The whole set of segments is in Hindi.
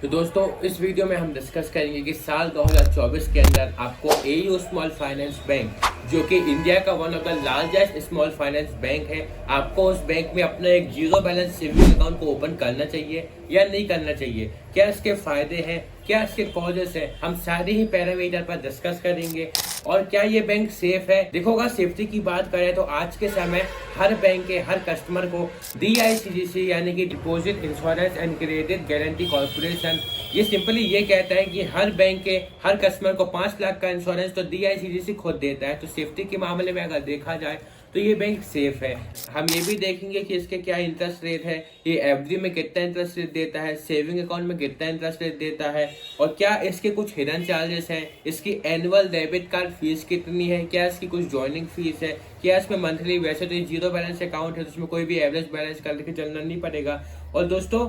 तो दोस्तों इस वीडियो में हम डिस्कस करेंगे कि साल 2024 के अंदर आपको एयू स्मॉल फाइनेंस बैंक, जो कि इंडिया का one of the largest small finance bank है, आपको उस बैंक में अपना एक जीरो बैलेंस सेविंग अकाउंट को ओपन करना चाहिए या नहीं करना चाहिए। क्या इसके फायदे हैं, क्या इसके कॉजेस हैं, हम सारे ही पैरामीटर पर डिस्कस करेंगे। और क्या ये बैंक सेफ है? देखो, अगर सेफ्टी की बात करें तो आज के समय हर बैंक के हर कस्टमर को DICGC यानी कि deposit insurance and credit guarantee corporation ये सिंपली ये कहता है कि हर बैंक के हर कस्टमर को 5 लाख का इंश्योरेंस तो DICGC खुद देता है। तो सेफ्टी के मामले में अगर देखा जाए तो ये बैंक सेफ है। हम ये भी देखेंगे कि इसके क्या इंटरेस्ट रेट है, ये FD में कितना इंटरेस्ट रेट देता है, सेविंग अकाउंट में कितना इंटरेस्ट रेट देता है, और क्या इसके कुछ हिडन चार्जेस हैं, इसकी एनुअल डेबिट कार्ड फीस कितनी है, क्या इसकी कुछ ज्वाइनिंग फीस है, क्या इसमें मंथली, वैसे तो ये जीरो बैलेंस अकाउंट है तो इसमें कोई भी एवरेज बैलेंस करके चलना नहीं पड़ेगा। और दोस्तों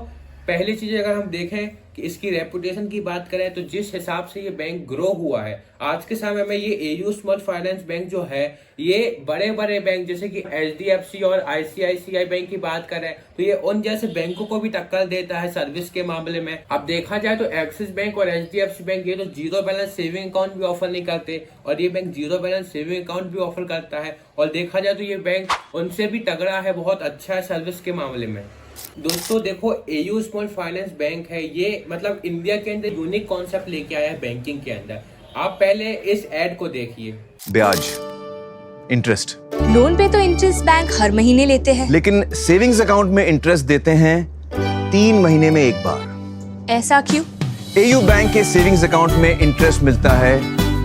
पहली चीज अगर हम देखें कि इसकी रेपुटेशन की बात करें तो जिस हिसाब से ये बैंक ग्रो हुआ है आज के समय में, ये एयू स्मॉल फाइनेंस बैंक जो है ये बड़े बड़े बैंक जैसे कि HDFC और ICICI बैंक की बात करें तो ये उन जैसे बैंकों को भी टक्कर देता है सर्विस के मामले में। अब देखा जाए तो एक्सिस बैंक और HDFC बैंक ये तो जीरो बैलेंस सेविंग अकाउंट भी ऑफर नहीं करते और ये bank zero balance saving account भी ऑफर करता है। और देखा जाए तो ये बैंक उनसे भी तगड़ा है, बहुत अच्छा है सर्विस के मामले में। दोस्तों देखो, एयू स्मॉल फाइनेंस बैंक है, ये मतलब इंडिया के अंदर यूनिक कॉन्सेप्ट लेके आया है बैंकिंग के अंदर। आप पहले इस एड को देखिए। ब्याज, इंटरेस्ट। लोन पे तो इंटरेस्ट बैंक हर महीने लेते हैं, लेकिन सेविंग्स अकाउंट में इंटरेस्ट देते हैं 3 महीने में एक बार। ऐसा क्यों? एयू बैंक के सेविंग्स अकाउंट में इंटरेस्ट मिलता है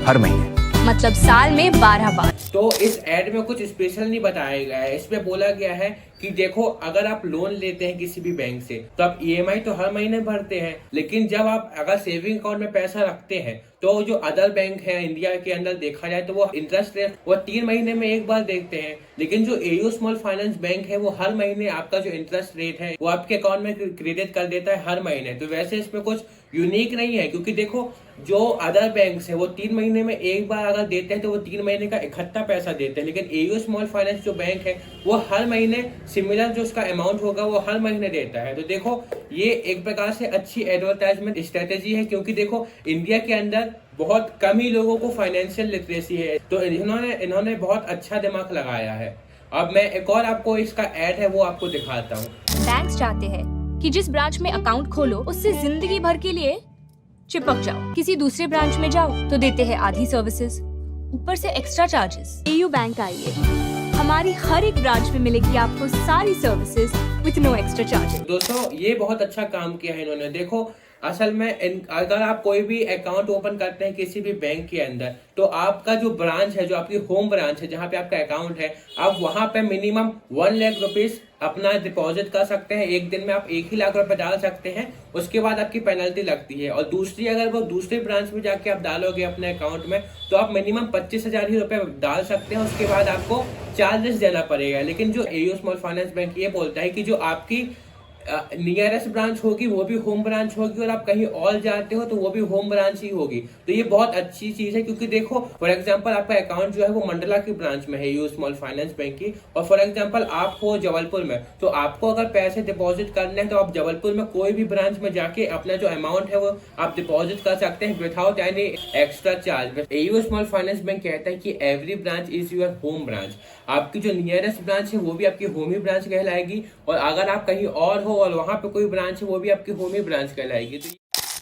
हर महीने, मतलब साल में 12 बार। तो इस एड में कुछ स्पेशल नहीं बताया गया है। इसमें बोला गया है कि देखो, अगर आप लोन लेते हैं किसी भी बैंक से तो आप EMI तो हर महीने भरते हैं, लेकिन जब आप अगर सेविंग अकाउंट में पैसा रखते हैं तो जो अदर बैंक है इंडिया के अंदर देखा जाए तो वो इंटरेस्ट रेट वो 3 महीने में एक बार देखते हैं, लेकिन जो एयू स्मॉल फाइनेंस बैंक है वो हर महीने आपका जो इंटरेस्ट रेट है वो आपके अकाउंट में क्रेडिट कर देता है हर महीने। तो वैसे इसमें कुछ यूनिक नहीं है, क्योंकि देखो जो अदर बैंक है वो 3 महीने में एक बार अगर देते हैं तो वो 3 महीने का इकट्ठा पैसा देते हैं, लेकिन एयू स्मॉल फाइनेंस जो बैंक है वो हर महीने सिमिलर जो उसका अमाउंट होगा वो हर महीने देता है। तो देखो ये एक प्रकार से अच्छी एडवर्टाइजमेंट स्ट्रेटेजी है, क्योंकि देखो इंडिया के अंदर बहुत कम ही लोगों को फाइनेंशियल लिटरेसी है, तो इन्होंने बहुत अच्छा दिमाग लगाया है। अब मैं एक और आपको इसका ऐड है वो आपको दिखाता हूँ। बैंक्स चाहते हैं कि जिस ब्रांच में अकाउंट खोलो उससे जिंदगी भर के लिए चिपक जाओ। किसी दूसरे ब्रांच में जाओ तो देते हैं आधी सर्विसेज, ऊपर से एक्स्ट्रा चार्जेस। एयू बैंक आइए, हमारी हर एक ब्रांच में मिलेगी आपको सारी services with no extra charges. दोस्तों ये बहुत अच्छा काम किया है इन्होंने। देखो असल में अगर आप कोई भी अकाउंट ओपन करते हैं किसी भी बैंक के अंदर तो आपका जो ब्रांच है, जो आपकी होम ब्रांच है जहाँ पे आपका अकाउंट है, आप वहां पे मिनिमम 1 लाख रुपीज अपना डिपॉजिट कर सकते हैं। एक दिन में आप 1 ही लाख रुपए डाल सकते हैं, उसके बाद आपकी पेनल्टी लगती है। और दूसरी, अगर वो दूसरे ब्रांच में जाके आप डालोगे अपने अकाउंट में तो आप मिनिमम 25,000 ही रुपए डाल सकते हैं, उसके बाद आपको चार्जेस देना पड़ेगा। लेकिन जो एयू स्मॉल फाइनेंस बैंक ये बोलता है कि जो आपकी नियरेस्ट ब्रांच होगी वो भी होम ब्रांच होगी, और आप कहीं और जाते हो तो वो भी होम ब्रांच ही होगी। तो ये बहुत अच्छी चीज है, क्योंकि देखो फॉर एग्जांपल आपका अकाउंट जो है वो मंडला की ब्रांच में है एयू स्मॉल फाइनेंस बैंक की, और फॉर एग्जांपल आप हो जबलपुर में, तो आपको अगर पैसे डिपॉजिट करने हैं तो आप जबलपुर में कोई भी ब्रांच में जाके अपना जो अमाउंट है वो आप डिपॉजिट कर सकते हैं without any extra charge. AU small finance bank कहता है कि every branch is your home branch. आपकी जो नियरेस्ट ब्रांच है वो भी आपकी होम ही ब्रांच कहलाएगी, और अगर आप कहीं और हो और वहां पे कोई ब्रांच है वो भी आपकी होम ही ब्रांच कहलाएगी।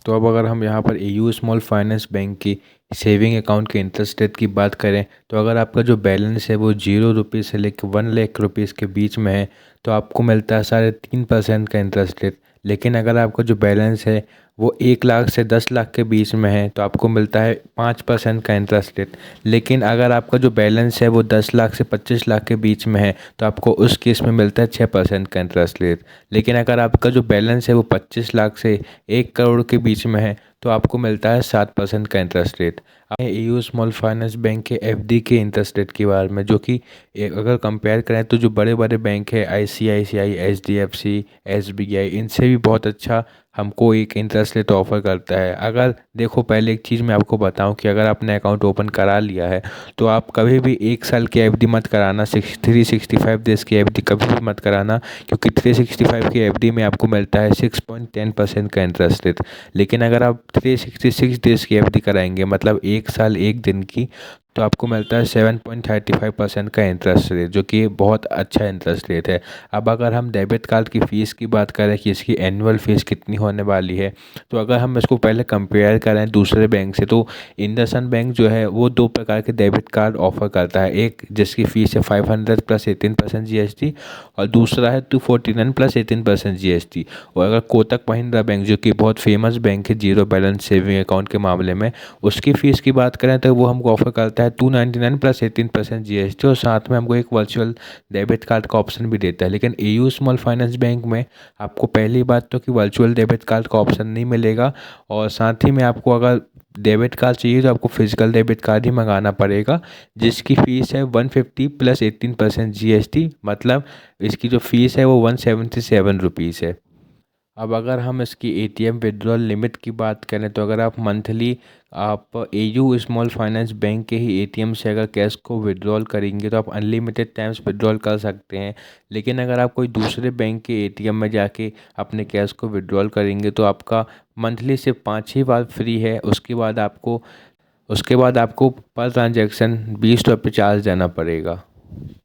तो अब अगर हम यहाँ पर एयू स्मॉल फाइनेंस बैंक की सेविंग अकाउंट के इंटरेस्ट रेट की बात करें तो अगर आपका जो बैलेंस है वो 0 रुपये से लेकर 1 लाख रुपीज़ के बीच में है तो आपको मिलता है 3.5% का इंटरेस्ट रेट। लेकिन अगर आपका जो बैलेंस है वो 1 लाख से 10 लाख के बीच में है तो आपको मिलता है 5% का इंटरेस्ट रेट। लेकिन अगर आपका जो बैलेंस है वो 10 लाख से 25 लाख के बीच में है तो आपको उस केस में मिलता है 6% का इंटरेस्ट रेट। लेकिन अगर आपका जो बैलेंस है वो 25 लाख से 1 करोड़ के बीच में है तो आपको मिलता है 7% का interest rate. AU small finance bank के FD के इंटरेस्ट रेट के बारे में, जो कि अगर कंपेयर करें तो जो बड़े बड़े बैंक है ICICI, HDFC, SBI, इनसे भी बहुत अच्छा हमको एक इंटरेस्ट रेट ऑफ़र करता है। अगर देखो, पहले एक चीज़ मैं आपको बताऊं कि अगर आपने अकाउंट ओपन करा लिया है तो आप कभी भी 1 साल की एफडी मत कराना, 365 डेज़ की एफडी कभी भी मत कराना, क्योंकि 365 की एफडी में आपको मिलता है 6.10% का इंटरेस्ट रेट। लेकिन अगर आप 366 डेज़ की एफडी कराएंगे, मतलब 1 साल 1 दिन की, तो आपको मिलता है 7.35% का इंटरेस्ट रेट, जो कि बहुत अच्छा इंटरेस्ट रेट है। अब अगर हम डेबिट कार्ड की फ़ीस की बात करें कि इसकी एनुअल फ़ीस कितनी होने वाली है, तो अगर हम इसको पहले कंपेयर करें दूसरे बैंक से, तो इंडसइंड बैंक जो है वो 2 प्रकार के डेबिट कार्ड ऑफ़र करता है। एक जिसकी फ़ीस है 500 प्लस 18% जीएसटी, और दूसरा है 249 प्लस 18% जीएसटी। और अगर कोटक महिंद्रा बैंक, जो कि बहुत फेमस बैंक है जीरो बैलेंस सेविंग अकाउंट के मामले में, उसकी फ़ीस की बात करें तो वो हमको ऑफ़र करता है 299 प्लस 18% जीएसटी, और साथ में हमको एक वर्चुअल डेबिट कार्ड का ऑप्शन भी देता है। लेकिन एयू स्मॉल फाइनेंस बैंक में आपको पहली बात तो कि वर्चुअल डेबिट कार्ड का ऑप्शन नहीं मिलेगा, और साथ ही में आपको अगर डेबिट कार्ड चाहिए तो आपको फिजिकल डेबिट कार्ड ही मंगाना पड़ेगा, जिसकी फ़ीस है 150 प्लस 18% जीएसटी, मतलब इसकी जो फ़ीस है वो 177 रुपीज़ है। अब अगर हम इसकी एटीएम विड्रॉल लिमिट की बात करें, तो अगर आप मंथली आप एयू स्मॉल फाइनेंस बैंक के ही एटीएम से अगर कैश को विड्रॉल करेंगे तो आप अनलिमिटेड टाइम्स विड्रॉल कर सकते हैं। लेकिन अगर आप कोई दूसरे बैंक के एटीएम में जाके अपने कैश को विड्रॉल करेंगे तो आपका मंथली सिर्फ 5 ही बार फ्री है। उसके बाद आपको पर ट्रांजैक्शन 20 रुपये चार्ज देना पड़ेगा।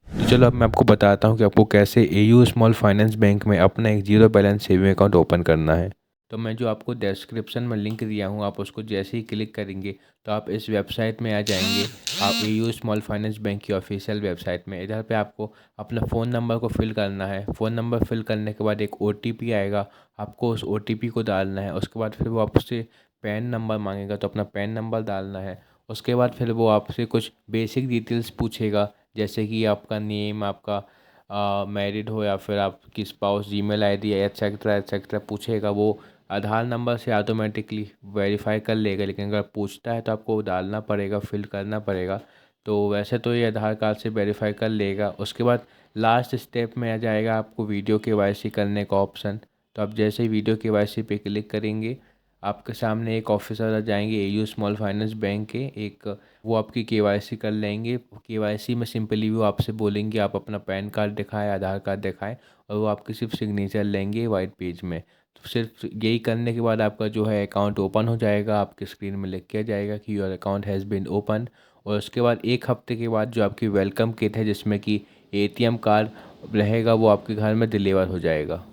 तो चलो अब मैं आपको बताता हूँ कि आपको कैसे एयू स्मॉल फाइनेंस बैंक में अपना एक zero balance saving account open करना है। तो मैं जो आपको डिस्क्रिप्शन में लिंक दिया हूँ, आप उसको जैसे ही क्लिक करेंगे तो आप इस वेबसाइट में आ जाएंगे। आप एयू स्मॉल फाइनेंस बैंक की ऑफिशियल वेबसाइट में, इधर पे आपको अपना फ़ोन नंबर को फिल करना है। फ़ोन नंबर फिल करने के बाद एक ओटीपी आएगा, आपको उस ओटीपी को डालना है। उसके बाद फिर वो आपसे पैन नंबर मांगेगा, तो अपना पैन नंबर डालना है। उसके बाद फिर वो आपसे कुछ बेसिक डिटेल्स पूछेगा, जैसे कि आपका नेम, आपका मैरिड हो या फिर आपकी spouse, Gmail ID etcetera etcetera पूछेगा। वो आधार नंबर से ऑटोमेटिकली वेरीफाई कर लेगा, लेकिन अगर पूछता है तो आपको डालना पड़ेगा, फिल करना पड़ेगा। तो वैसे तो ये आधार कार्ड से वेरीफाई कर लेगा। उसके बाद लास्ट स्टेप में आ जाएगा आपको वीडियो केवाईसी करने का ऑप्शन। तो आप जैसे ही वीडियो केवाईसी पे क्लिक करेंगे, आपके सामने एक ऑफिसर आ जाएंगे एयू स्मॉल फाइनेंस बैंक के, एक वो आपकी केवाईसी कर लेंगे। केवाईसी में सिंपली वो आपसे बोलेंगे आप अपना पैन कार्ड दिखाएं, आधार कार्ड दिखाएं, और वो आपकी सिर्फ सिग्नेचर लेंगे वाइट पेज में। तो सिर्फ यही करने के बाद आपका जो है अकाउंट ओपन हो जाएगा। आपके स्क्रीन में लिख के आ जाएगा कि your account has been open. और उसके बाद 1 हफ्ते के बाद जो आपकी वेलकम किट है, जिसमें कि एटीएम कार्ड रहेगा, वो आपके घर में डिलीवर हो जाएगा।